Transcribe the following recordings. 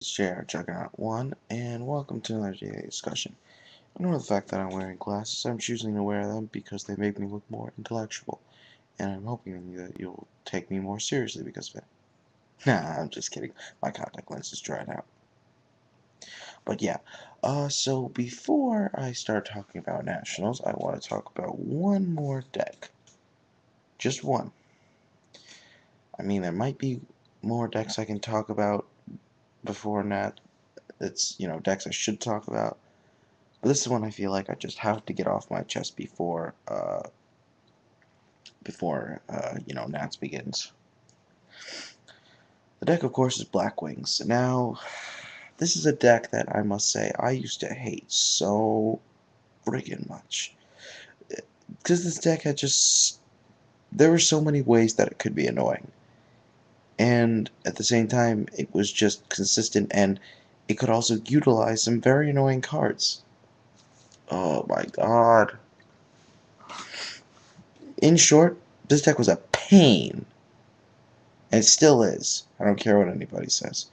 It's JRJuggernaut1, and welcome to another daily discussion. Ignore the fact that I'm wearing glasses. I'm choosing to wear them because they make me look more intellectual, and I'm hoping that you'll take me more seriously because of it. Nah, I'm just kidding. My contact lens is dried out. But yeah, so before I start talking about nationals, I want to talk about one more deck. Just one. I mean, there might be more decks I can talk about before that. It's, decks I should talk about. But this is one I feel like I just have to get off my chest before Nats begins. The deck, of course, is Blackwings. Now, this is a deck that I must say I used to hate so friggin' much. Because this deck had there were so many ways that it could be annoying. And at the same time, it was just consistent, and it could also utilize some very annoying cards. Oh my god. In short, this deck was a pain. And it still is. I don't care what anybody says.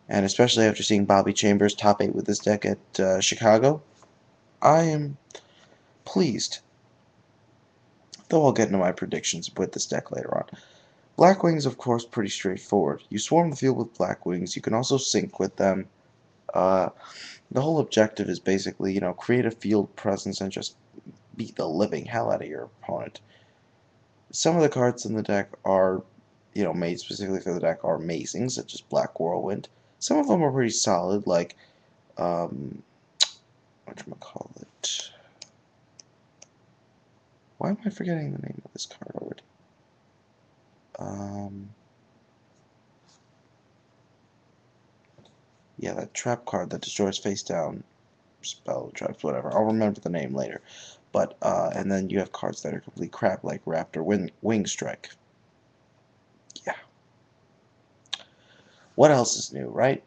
And especially after seeing Bobby Chambers top 8 with this deck at Chicago, I am pleased. Though I'll get into my predictions with this deck later on. Blackwings, of course, pretty straightforward. You swarm the field with Blackwings. You can also sync with them. The whole objective is basically, create a field presence and just beat the living hell out of your opponent. Some of the cards in the deck are, made specifically for the deck are amazing, such as Black Whirlwind. Some of them are pretty solid, like, whatchamacallit? Why am I forgetting the name of this card already? Yeah, that trap card that destroys face down spell traps, whatever. I'll remember the name later. But, and then you have cards that are complete crap, like Raptor Wing Strike. Yeah. What else is new, right?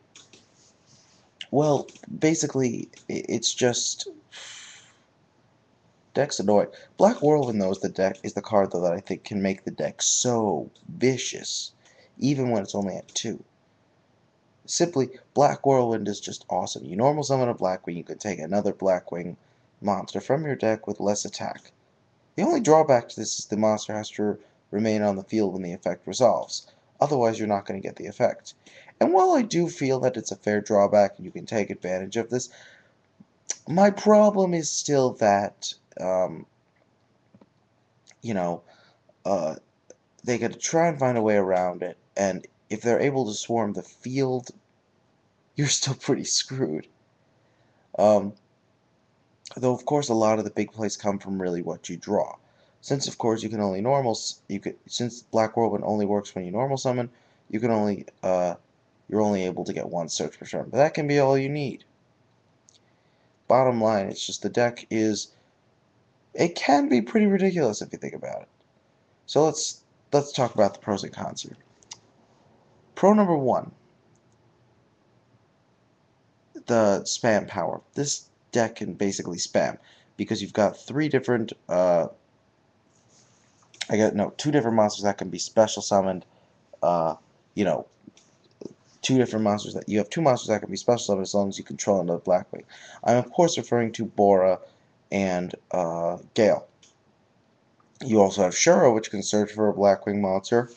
Well, basically, it's just deck's annoying. Black Whirlwind, though, is the card though that I think can make the deck so vicious, even when it's only at 2. Simply, Black Whirlwind is just awesome. You normal summon a Blackwing, you can take another Blackwing monster from your deck with less attack. The only drawback to this is the monster has to remain on the field when the effect resolves. Otherwise, you're not going to get the effect. And while I do feel that it's a fair drawback and you can take advantage of this, my problem is still that, you know, they got to try and find a way around it, and if they're able to swarm the field, you're still pretty screwed. Um, though of course a lot of the big plays come from really what you draw. Since of course you can only since Black Whirlwind only works when you normal summon, you can only you're only able to get one search per turn, but that can be all you need. Bottom line, it's just the deck it can be pretty ridiculous if you think about it. So let's talk about the pros and cons here. Pro number 1, the spam power. This deck can basically spam because you've got 3 different two different monsters that can be special summoned. You know, 2 different monsters that you have 2 monsters that can be special summoned as long as you control another Blackwing. I'm of course referring to Bora and Gale. You also have Shura, which can search for a Blackwing monster.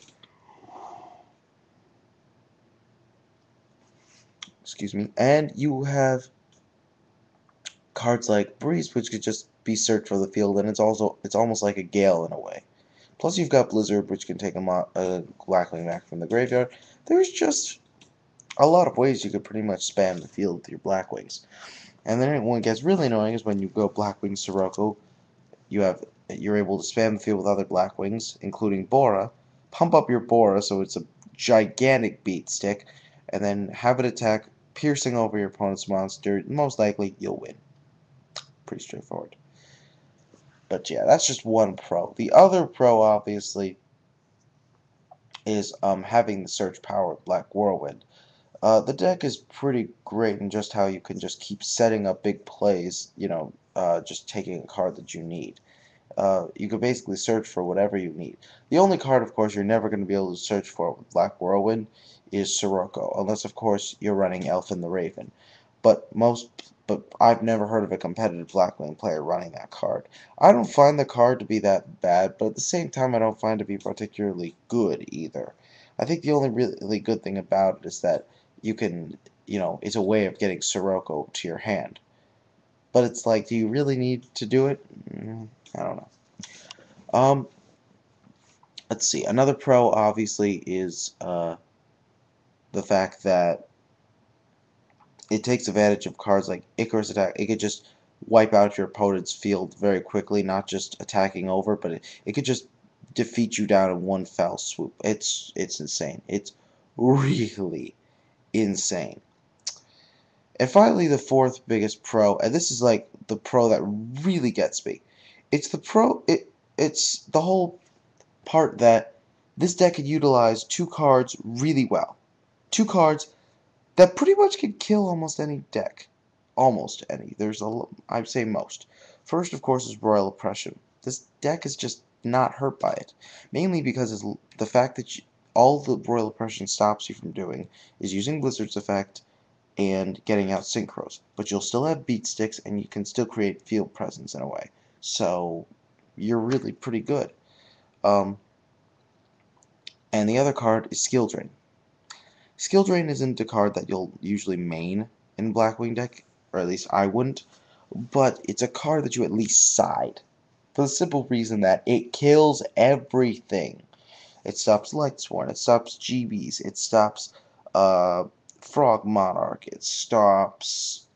Excuse me. And you have cards like Breeze, which could just be searched for the field, and it's almost like a Gale in a way. Plus, you've got Blizzard, which can take a Blackwing back from the graveyard. There's just a lot of ways you could pretty much spam the field with your Blackwings. And then when it gets really annoying is when you go Blackwing Sirocco, you're able to spam the field with other Blackwings, including Bora, pump up your Bora so it's a gigantic beat stick, and then have it attack, piercing over your opponent's monster. Most likely, you'll win. Pretty straightforward. But yeah, that's just one pro. The other pro, obviously, is having the search power of Black Whirlwind. The deck is pretty great in just how you can just keep setting up big plays, just taking a card that you need. You can basically search for whatever you need. The only card, of course, you're never going to be able to search for with Black Whirlwind is Sirocco, unless of course you're running Elfin the Raven. But I've never heard of a competitive Blackwing player running that card. I don't find the card to be that bad, but at the same time I don't find it to be particularly good either. I think the only really good thing about it is that you can, it's a way of getting Sirocco to your hand. But it's like, do you really need to do it? I don't know. Um, let's see. Another pro, obviously, is the fact that it takes advantage of cards like Icarus Attack. It could just wipe out your opponent's field very quickly, not just attacking over, but it could just defeat you down in one fell swoop. It's insane. It's really insane. And finally, the fourth biggest pro, and this is like the pro that really gets me. It's the whole part that this deck could utilize two cards really well. Two cards that pretty much could kill almost any deck. Almost any. I'd say most. First, of course, is Royal Oppression. This deck is just not hurt by it. Mainly because the fact that all the Royal Oppression stops you from doing is using Blizzard's effect and getting out synchros. But you'll still have beat sticks and you can still create field presence in a way. So you're really pretty good. And the other card is Skill Drain. Skill Drain isn't a card that you'll usually main in Blackwing deck, or at least I wouldn't, but it's a card that you at least side. For the simple reason that it kills everything. It stops Lightsworn, it stops GBs, it stops Frog Monarch, it stops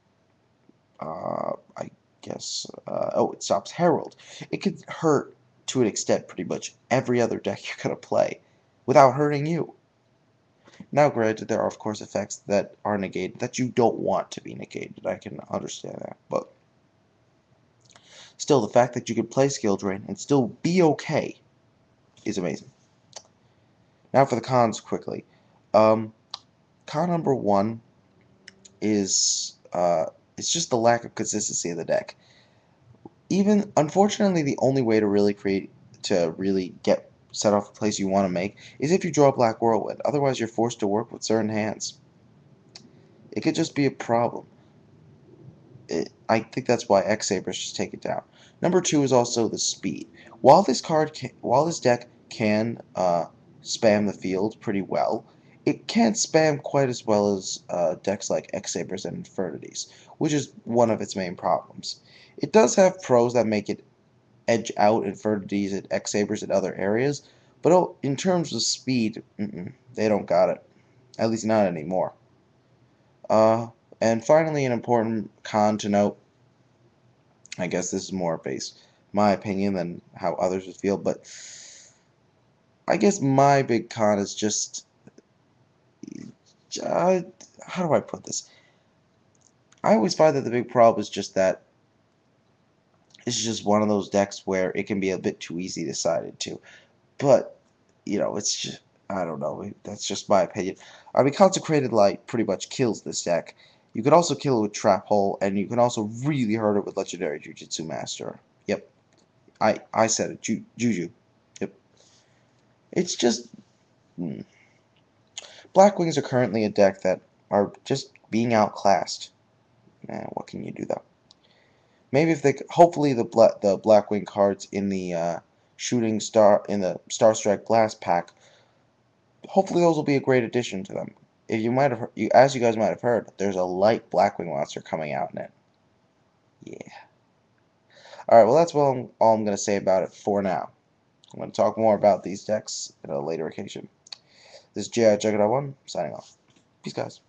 I guess it stops Herald. It could hurt to an extent pretty much every other deck you're gonna play without hurting you. Now granted, there are of course effects that are negated that you don't want to be negated. I can understand that, but still the fact that you can play Skill Drain and still be okay is amazing. Now for the cons quickly. Con number one is it's just the lack of consistency of the deck. Even unfortunately, the only way to really get set off the plays you want to make is if you draw Black Whirlwind. Otherwise, you're forced to work with certain hands. It could just be a problem. I think that's why x-sabers just take it down. Number two is also the speed. While this deck can spam the field pretty well, it can't spam quite as well as decks like x-sabers and infernities, which is one of its main problems. It does have pros that make it edge out infernities and x-sabers in other areas, but in terms of speed, they don't got it. At least not anymore. And finally, an important con to note. I guess this is more based my opinion than how others would feel, but I guess my big con is just how do I put this? I always find that the big problem is just that it's just one of those decks where it can be a bit too easy to side into. But it's just I don't know. That's just my opinion. I mean, Consecrated Light pretty much kills this deck. You can also kill it with Trap Hole, and you can also really hurt it with Legendary Jujutsu Master. Yep, I said it. Juju. Yep. It's just Blackwings are currently a deck that are just being outclassed. What can you do though? Maybe if they hopefully the Blackwing cards in the Shooting Star in the Starstrike Blast pack. Hopefully those will be a great addition to them. If you might have, as you guys might have heard, there's a light Blackwing monster coming out in it. Yeah. All right. Well, that's all I'm going to say about it for now. I'm going to talk more about these decks at a later occasion. This is JRJuggernaut1 signing off. Peace, guys.